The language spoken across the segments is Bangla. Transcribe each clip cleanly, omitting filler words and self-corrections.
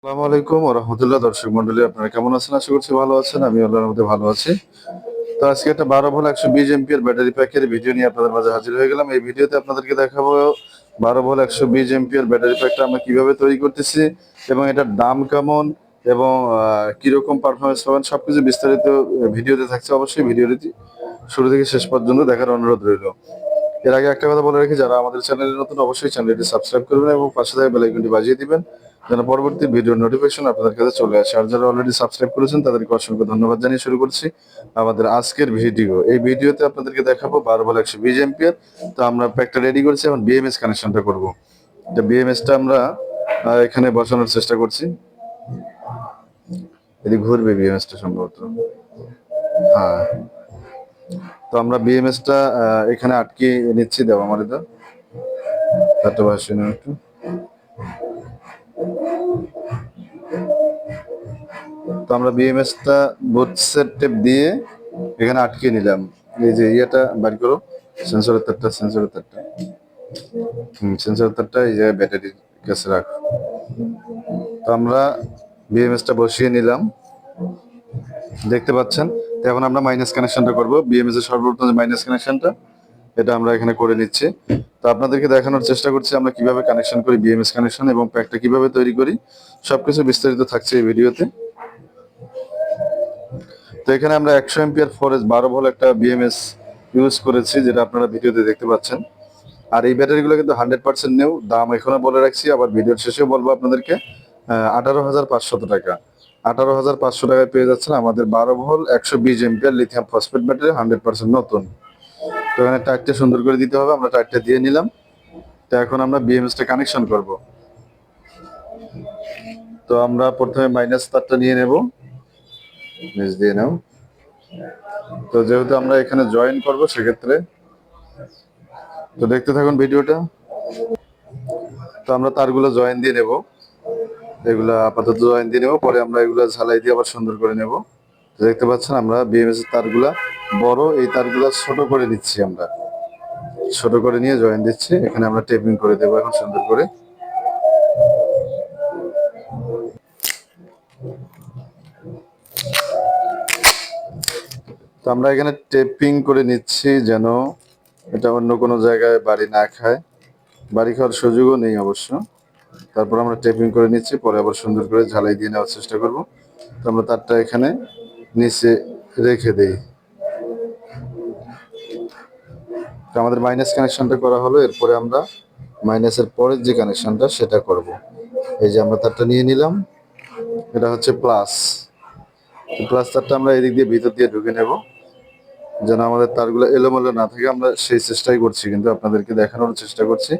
আসসালামু আলাইকুম ওয়া রাহমাতুল্লাহ। দর্শক মণ্ডলী, আপনারা কেমন আছেন? আশা করছি ভালো আছেন। আমি আল্লাহর রহমতে ভালো আছি। তো আজকে একটা 12 ভোল্ট 120 এম্পিয়ার ব্যাটারি প্যাকের ভিডিও নিয়ে আপনাদের মাঝে হাজির হয়ে গেলাম। এই ভিডিওতে আপনাদেরকে দেখাবো 12 ভোল্ট 120 এম্পিয়ার ব্যাটারি প্যাকটা আমরা কিভাবে তৈরি করতেছি এবং এটার দাম কেমন এবং কিরকম পারফরমেন্স পাবেন সবকিছু বিস্তারিত ভিডিওতে থাকছে। অবশ্যই ভিডিওটি শুরু থেকে শেষ পর্যন্ত দেখার অনুরোধ রইল। এর আগে একটা কথা বলে রাখি, যারা আমাদের চ্যানেলে নতুন অবশ্যই চ্যানেলটি সাবস্ক্রাইব করবেন এবং পাশে থাকা বেল আইকনটি বাজিয়ে দিবেন যেন পরবর্তী ভিডিওর নোটিফিকেশন আপনাদের কাছে চলে আসে। আর যারা অলরেডি সাবস্ক্রাইব করেছেন তাদেরকে অসংখ্য ধন্যবাদ জানিয়ে শুরু করছি আমাদের আজকের ভিডিও। এই ভিডিওতে আপনাদেরকে দেখাবো 12 ভোল্ট 120 এম্পিয়ার। তো আমরা প্যাকটা রেডি করছি, এখন বিএমএস কানেকশনটা করব। তো বিএমএসটা আমরা এখানে বসানোর চেষ্টা করছি। এদিকে ঘুরবে বিএমএসটা সম্ভবত। হ্যাঁ, তো আমরা বিএমএসটা এখানে আটকে নিচ্ছি। দেওয়া আমার এটা তারটা বসিয়ে নেব একটু। তো আমরা বিএমএসটা বুটসের টেপ দিয়ে এখানে আটকে নিলাম। এই যে ইয়েটা বাড়ি করো, সেন্সরের তারটা সেন্সরের তারটা এই জায়গায় ব্যাটারির কাছে রাখো। তো আমরা বিএমএসটা বসিয়ে নিলাম, দেখতে পাচ্ছেন। তো এখন আমরা মাইনাস কানেকশনটা করব। বিএমএস এর সর্বপ্রথম যে মাইনাস কানেকশনটা এটা আমরা এখানে করে নিচ্ছি। তো আপনাদেরকে দেখানোর চেষ্টা করছি আমরা কিভাবে কানেকশন করি, বিএমএস কানেকশন এবং প্যাকটা কিভাবে তৈরি করি, সবকিছু বিস্তারিত থাকছে এই ভিডিওতে। তো এখানে আমরা 100 এম্পিয়ার ফরেজ 12 ভোল্ট একটা বিএমএস ইউজ করেছি, যেটা আপনারা ভিডিওতে দেখতে পাচ্ছেন। আর এই ব্যাটারিগুলো কিন্তু 100% নিউ। দাম এখনো বলে রাখছি, আবার ভিডিওর শেষেও বলবো আপনাদেরকে। 18,500 টাকা। 18,500 টাকায় পেয়ে যাচ্ছেন আমাদের 12 volt 120 ampere lithium phosphate battery 100% নতুন। তো এখানে টাইটটা সুন্দর করে দিতে হবে, আমরা টাইটটা দিয়ে নিলাম। তো এখন আমরা বিএমএসটা কানেকশন করব। তো আমরা প্রথমে মাইনাস তারটা নিয়ে নেব, নিচ দিয়ে নাও। তো যেহেতু আমরা এখানে জয়েন করব সেক্ষেত্রে তো দেখতে থাকুন ভিডিওটা। তো আমরা তারগুলো জয়েন দিয়ে নেব, এগুলা আপাতত জয়েন দিয়ে নেব, পরে আমরা এগুলা ঝালাই দিয়ে আবার সুন্দর করে নেব। দেখতে পাচ্ছেন আমরা বিএমএস এর তারগুলা বড়, এই তারগুলা ছোট করে নিচ্ছি। আমরা ছোট করে নিয়ে জয়েন দিচ্ছি। এখানে আমরা টেপিং করে দেবো এখন সুন্দর করে। তো আমরা এখানে টেপিং করে নিচ্ছি যেন এটা অন্য কোনো জায়গায় বাড়ি না খায়। বাড়ি খাওয়ার সুযোগও নেই অবশ্য। তারপর আমরা টেপিং করে নিচ্ছি, পরে আবার সুন্দর করে ঝালাই দিয়ে নেওয়ার চেষ্টা করব। তো আমরা তারটা এখানে নিচে রেখে দেই। তো আমাদের মাইনাস কানেকশনটা করা হলো, এরপরে আমরা মাইনাসের পরের যে কানেকশনটা সেটা করব। এই যে আমরা তারটা নিয়ে নিলাম, এটা হচ্ছে প্লাস। প্লাস তারটা আমরা এদিক দিয়ে ভিতর দিয়ে ঢুকে নেব যেন আমাদের তারগুলো এলোমেলো না থাকে। আমরা সেই চেষ্টাই করছি, কিন্তু আপনাদেরকে দেখানোর চেষ্টা করছি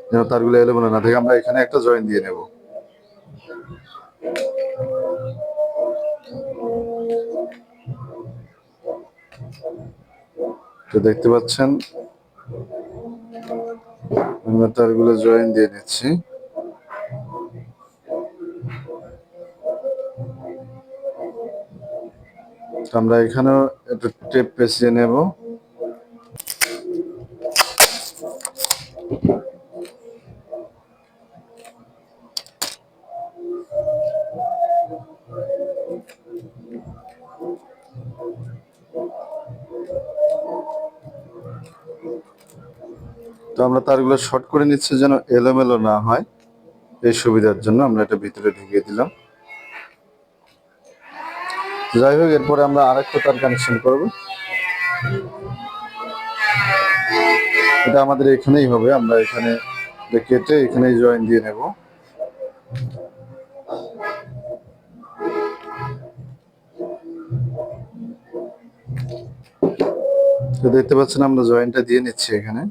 যেন তারগুলো এলোমেলো না থাকে। আমরা এখানে একটা জয়েন দিয়ে নেব। তো দেখতে পাচ্ছেন আমরা তারগুলো জয়েন দিয়ে নিচ্ছি। আমরা এখানেও একটু টেপ পেঁচিয়ে নেব। তো আমরা তারগুলো শর্ট করে নিচ্ছি যেন এলোমেলো না হয়, এই সুবিধার জন্য আমরা এটা ভিতরে ঢুকিয়ে দিলাম। যাই হোক, এরপরে আমরা আরেকটা তার কানেকশন করব। এটা আমাদের এখানেই হবে, আমরা এখানে কেটে এখানেই জয়েন দিয়ে নেব। তো দেখতে পাচ্ছেন আমরা জয়েন্টটা দিয়ে নিচ্ছি এখানে।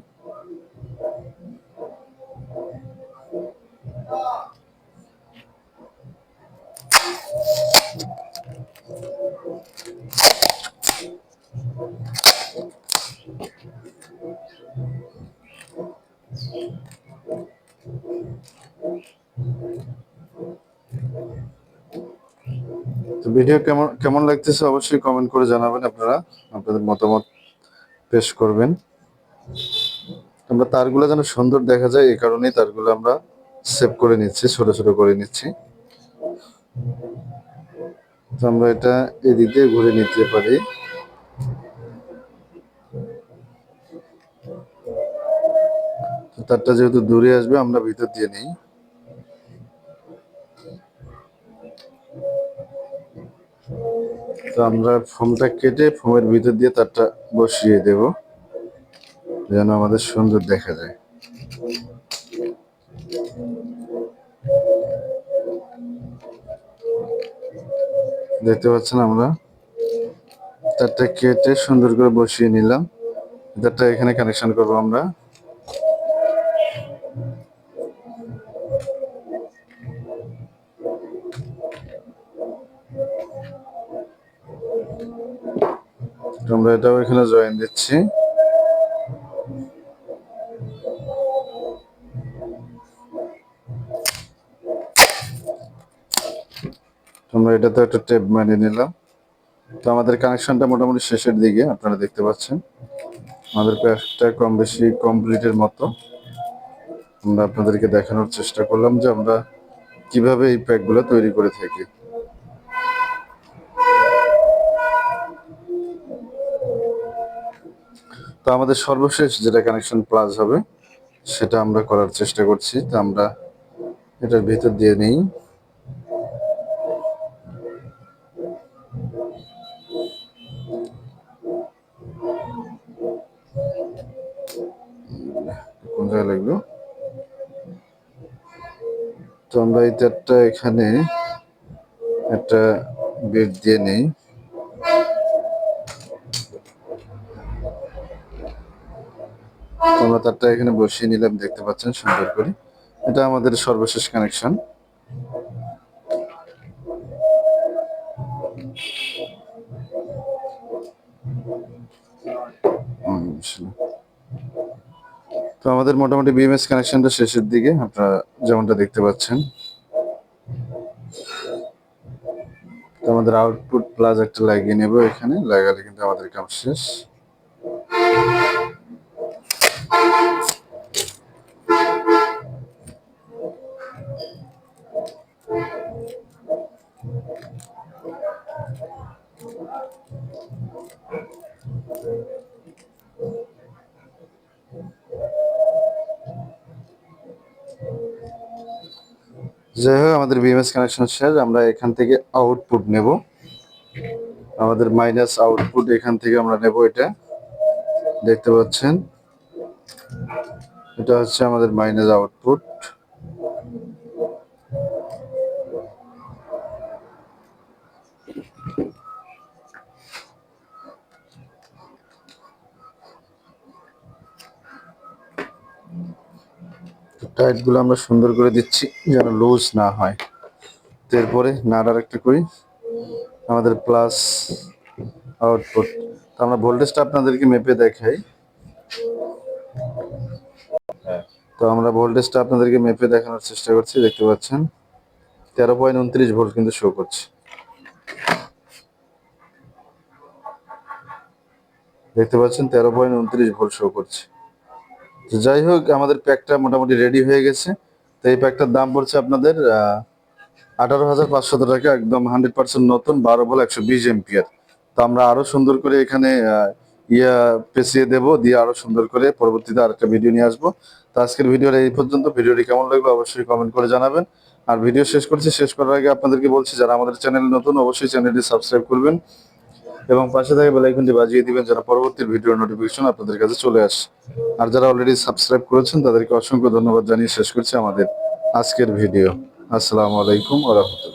তো ভিডিও কেমন কেমন লাগতেছে অবশ্যই কমেন্ট করে জানাবেন। আপনারা আপনাদের মতামত পেশ করবেন। আমরা তারগুলো যেন সুন্দর দেখা যায় এই কারণেই তারগুলো আমরা সেভ করে নিচ্ছি, ছোট ছোট করে নিচ্ছি। তো আমরা এটা এদিক দিয়ে ঘুরে নিতে পারি। তারটা যেহেতু দূরে আসবে আমরা ভিতর দিয়ে নিই। তো আমরা ফোমটা কেটে ফোমের ভিতর দিয়ে তারটা বসিয়ে দেব যেন আমাদের সুন্দর দেখা যায়। দেখতে পাচ্ছেন আমরা তারটা কেটে সুন্দর করে বসিয়ে নিলাম। তারটা এখানে কানেকশন করব আমরা। আমরা এটাও এখানে জয়েন দিচ্ছি। আমরা এটাতে একটা টেপ মারিয়ে নিলাম। তো আমাদের কানেকশনটা মোটামুটি শেষের দিকে, আপনারা দেখতে পাচ্ছেন আমাদের প্যাকটা কম বেশি কমপ্লিটের মতো। আমরা আপনাদেরকে দেখানোর চেষ্টা করলাম যে আমরা কিভাবে এই প্যাকগুলো তৈরি করে থাকি। তো আমাদের সর্বশেষ যেটা কানেকশন প্লাস হবে সেটা আমরা করার চেষ্টা করছি। তো আমরা এটার ভিতর দিয়ে নিই। কোন জায়গায় লাগলো? তো আমরা এই তারটা এখানে একটা বেড দিয়ে নেই। আমরা তারটা এখানে বসিয়ে নিলাম, দেখতে পাচ্ছেন সুন্দর করে। এটা আমাদের সর্বশেষ কানেকশন। তো আমাদের মোটামুটি বিএমএস কানেকশনটা শেষের দিকে, আপনারা যেমনটা দেখতে পাচ্ছেন। তো আমাদের আউটপুট প্লাস একটা লাগিয়ে নেব এখানে, লাগালে কিন্তু আমাদের কাজ শেষ। যাই হোক, আমাদের বিএমএস কানেকশন শেষ। আমরা এখান থেকে আউটপুট নেব, আমাদের মাইনাস আউটপুট এখান থেকে আমরা নেব। এটা দেখতে পাচ্ছেন, এটা হচ্ছে আমাদের মাইনাস আউটপুট। টাইট গুলো আমরা সুন্দর করে দিচ্ছি যেন লুজ না হয়। এরপরে নাড়ার একটা করি আমাদের প্লাস আউটপুট। তো আমরা ভোল্টেজটা আপনাদেরকে মেপে দেখাই। তো আমরা ভোল্টেজটা আপনাদেরকে মেপে দেখানোর চেষ্টা করছি। দেখতে পাচ্ছেন 13.29 ভোল্ট কিন্তু শো করছে। দেখতে পাচ্ছেন 13.29 ভোল্ট শো করছে। তো যাই হোক, আমাদের প্যাকটা মোটামুটি রেডি হয়ে গেছে। তো এই প্যাকটার দাম পড়ছে আপনাদের 18,500 টাকা, একদম 100% নতুন, 12 ভোল্ট 120 এম্পিয়ার। তো আমরা আরো সুন্দর করে এখানে পেঁচিয়ে দেবো, দিয়ে আরো সুন্দর করে পরবর্তীতে আরেকটা ভিডিও নিয়ে আসবো। তো আজকের ভিডিওটা এই পর্যন্ত। ভিডিওটি কেমন লাগলো অবশ্যই কমেন্ট করে জানাবেন। আর ভিডিও শেষ করছি, শেষ করার আগে আপনাদেরকে বলছি, যারা আমাদের চ্যানেল নতুন অবশ্যই চ্যানেলটি সাবস্ক্রাইব করবেন এবং পাশে থাকা বেল আইকনটি বাজিয়ে দিবেন যেন পরবর্তী ভিডিওর নোটিফিকেশন আপনাদের কাছে চলে আসে। আর যারা অলরেডি সাবস্ক্রাইব করেছেন তাদেরকে অসংখ্য ধন্যবাদ জানিয়ে শেষ করছি আমাদের আজকের ভিডিও। আসসালামু আলাইকুম ওয়া রাহমাতুল্লাহ।